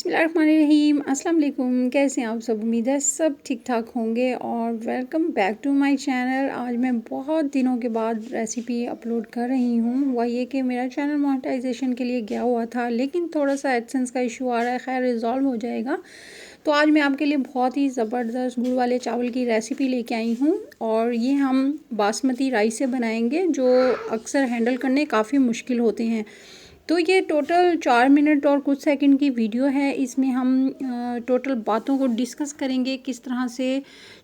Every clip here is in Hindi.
बिस्मिल्लाहिर्रहमानिर्रहीम। अस्सलाम वालेकुम। कैसे हैं आप सब? उम्मीद है सब ठीक ठाक होंगे और welcome back to my channel. आज मैं बहुत दिनों के बाद रेसिपी अपलोड कर रही हूँ। हुआ ये कि मेरा चैनल मोनेटाइजेशन के लिए गया हुआ था, लेकिन थोड़ा सा एडसेंस का इशू आ रहा है। खैर रिजॉल्व हो जाएगा। तो आज मैं आपके लिए बहुत ही ज़बरदस्त गुड़ वाले चावल की रेसिपी लेके आई हूँ और ये हम बासमती राइस से बनाएंगे, जो अक्सर हैंडल करने काफ़ी मुश्किल होते हैं। तो ये टोटल 4 मिनट और कुछ सेकंड की वीडियो है। इसमें हम टोटल बातों को डिस्कस करेंगे, किस तरह से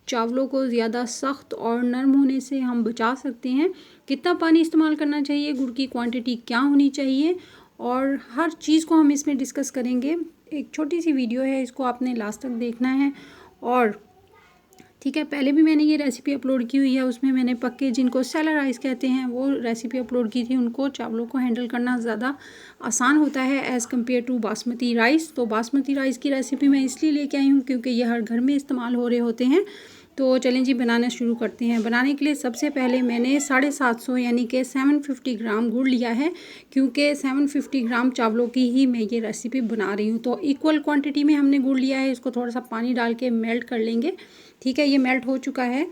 चावलों को ज़्यादा सख्त और नरम होने से हम बचा सकते हैं, कितना पानी इस्तेमाल करना चाहिए, गुड़ की क्वांटिटी क्या होनी चाहिए, और हर चीज़ को हम इसमें डिस्कस करेंगे। एक छोटी सी वीडियो है, इसको आपने लास्ट तक देखना है। और ठीक है, पहले भी मैंने ये रेसिपी अपलोड की हुई है, उसमें मैंने पक्के, जिनको सेलर राइस कहते हैं, वो रेसिपी अपलोड की थी। उनको चावलों को हैंडल करना ज़्यादा आसान होता है as compare to basmati rice. तो बासमती राइस की रेसिपी मैं इसलिए लेके आई हूँ क्योंकि ये हर घर में इस्तेमाल हो रहे होते हैं। तो चलें जी, बनाना शुरू करते हैं। बनाने के लिए सबसे पहले मैंने 750 यानी कि 750 ग्राम गुड़ लिया है, क्योंकि 750 ग्राम चावलों की ही मैं ये रेसिपी बना रही हूँ। तो इक्वल क्वांटिटी में हमने गुड़ लिया है। इसको थोड़ा सा पानी डाल के मेल्ट कर लेंगे। ठीक है, ये मेल्ट हो चुका है।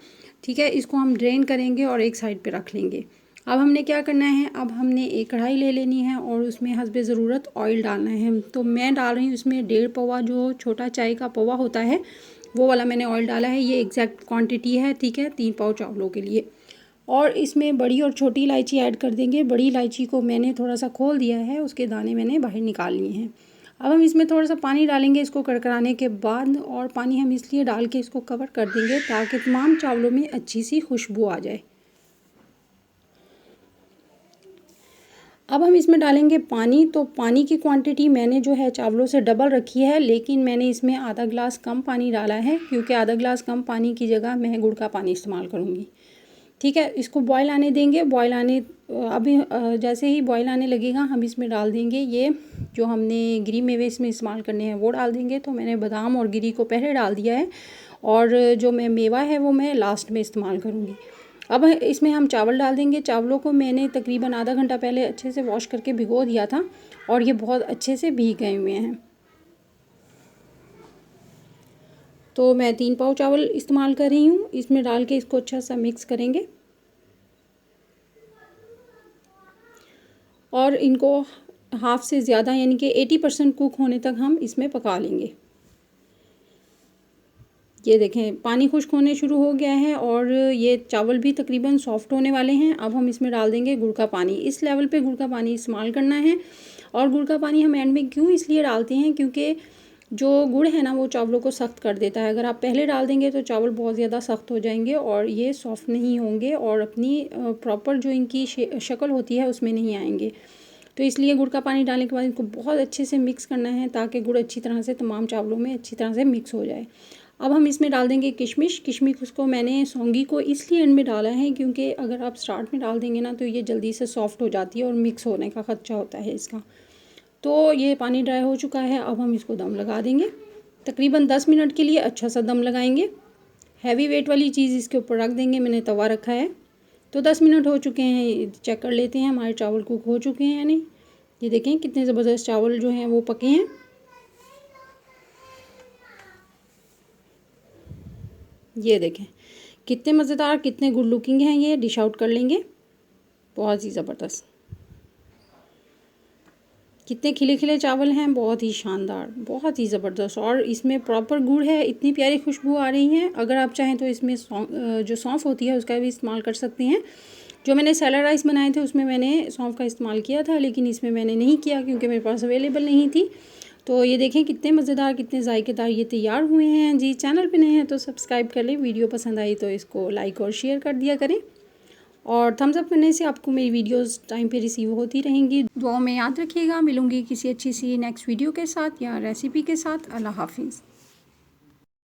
ठीक है, इसको हम ड्रेन करेंगे और एक साइड पे रख लेंगे। अब हमने क्या करना है, अब हमने एक कढ़ाई ले लेनी है और उसमें हस्बे ज़रूरत ऑयल डालना है। तो मैं डाल रही हूँ इसमें 1.5 पौवा, जो छोटा चाय का पौवा होता है वो वाला मैंने ऑयल डाला है। ये एग्जैक्ट क्वांटिटी है। ठीक है, 3 पाव चावलों के लिए। और इसमें बड़ी और छोटी इलायची ऐड कर देंगे। बड़ी इलायची को मैंने थोड़ा सा खोल दिया है, उसके दाने मैंने बाहर निकाल लिए हैं। अब हम इसमें थोड़ा सा पानी डालेंगे इसको कड़कड़ाने के बाद, और पानी हम इसलिए डाल के इसको कवर कर देंगे ताकि तमाम चावलों में अच्छी सी खुशबू आ जाए। अब हम इसमें डालेंगे पानी। तो पानी की क्वांटिटी मैंने जो है चावलों से डबल रखी है, लेकिन मैंने इसमें आधा गिलास कम पानी डाला है, क्योंकि आधा गिलास कम पानी की जगह मैं गुड़ का पानी इस्तेमाल करूँगी। ठीक है, इसको बॉयल आने देंगे। बॉयल आने अभी जैसे ही बॉयल आने लगेगा हम इसमें डाल देंगे ये जो हमने गिरी मेवे इसमें इस्तेमाल करने हैं वो डाल देंगे। तो मैंने बादाम और गिरी को पहले डाल दिया है और जो मैं मेवा है वो मैं लास्ट में इस्तेमाल करूँगी। अब इसमें हम चावल डाल देंगे। चावलों को मैंने तकरीबन आधा घंटा पहले अच्छे से वॉश करके भिगो दिया था और ये बहुत अच्छे से भीग गए हुए हैं। तो मैं 3 पाव चावल इस्तेमाल कर रही हूँ। इसमें डाल के इसको अच्छा सा मिक्स करेंगे और इनको हाफ़ से ज़्यादा यानी कि 80% कुक होने तक हम इसमें पका लेंगे। ये देखें, पानी खुश्क होने शुरू हो गया है और ये चावल भी तकरीबन सॉफ्ट होने वाले हैं। अब हम इसमें डाल देंगे गुड़ का पानी। इस लेवल पे गुड़ का पानी इस्तेमाल करना है। और गुड़ का पानी हम एंड में क्यों इसलिए डालते हैं, क्योंकि जो गुड़ है ना वो चावलों को सख्त कर देता है। अगर आप पहले डाल देंगे तो चावल बहुत ज़्यादा सख्त हो जाएंगे और ये सॉफ्ट नहीं होंगे और अपनी प्रॉपर जो इनकी शक्ल होती है उसमें नहीं आएंगे। तो इसलिए गुड़ का पानी डालने के बाद इनको बहुत अच्छे से मिक्स करना है ताकि गुड़ अच्छी तरह से तमाम चावलों में अच्छी तरह से मिक्स हो जाए। अब हम इसमें डाल देंगे किशमिश। किशमिश को मैंने सौंगी को इसलिए एंड में डाला है क्योंकि अगर आप स्टार्ट में डाल देंगे ना तो ये जल्दी से सॉफ्ट हो जाती है और मिक्स होने का खदशा होता है इसका। तो ये पानी ड्राई हो चुका है। अब हम इसको दम लगा देंगे। तकरीबन 10 मिनट के लिए अच्छा सा दम लगाएंगे। हैवी वेट वाली चीज़ इसके ऊपर रख देंगे। मैंने तवा रखा है। तो 10 मिनट हो चुके हैं। चेक कर लेते हैं हमारे चावल कुक हो चुके हैं या नहीं। ये देखें कितने ज़बरदस्त चावल जो हैं वो पके हैं। ये देखें कितने मज़ेदार, कितने गुड लुकिंग हैं। ये डिश आउट कर लेंगे। बहुत ही ज़बरदस्त, कितने खिले खिले चावल हैं, बहुत ही शानदार, बहुत ही ज़बरदस्त। और इसमें प्रॉपर गुड़ है, इतनी प्यारी खुशबू आ रही है। अगर आप चाहें तो इसमें जो सौंफ होती है उसका भी इस्तेमाल कर सकते हैं। जो मैंने सेलर राइस बनाए थे उसमें मैंने सौंफ का इस्तेमाल किया था, लेकिन इसमें मैंने नहीं किया क्योंकि मेरे पास अवेलेबल नहीं थी। तो ये देखें कितने मज़ेदार, कितने जायकेदार ये तैयार हुए हैं जी। चैनल पे नए हैं तो सब्सक्राइब कर लें। वीडियो पसंद आई तो इसको लाइक और शेयर कर दिया करें, और थम्स अप करने से आपको मेरी वीडियोस टाइम पे रिसीव होती रहेंगी। दुआओं में याद रखिएगा। मिलूंगी किसी अच्छी सी नेक्स्ट वीडियो के साथ या रेसिपी के साथ। अल्लाह हाफिज़।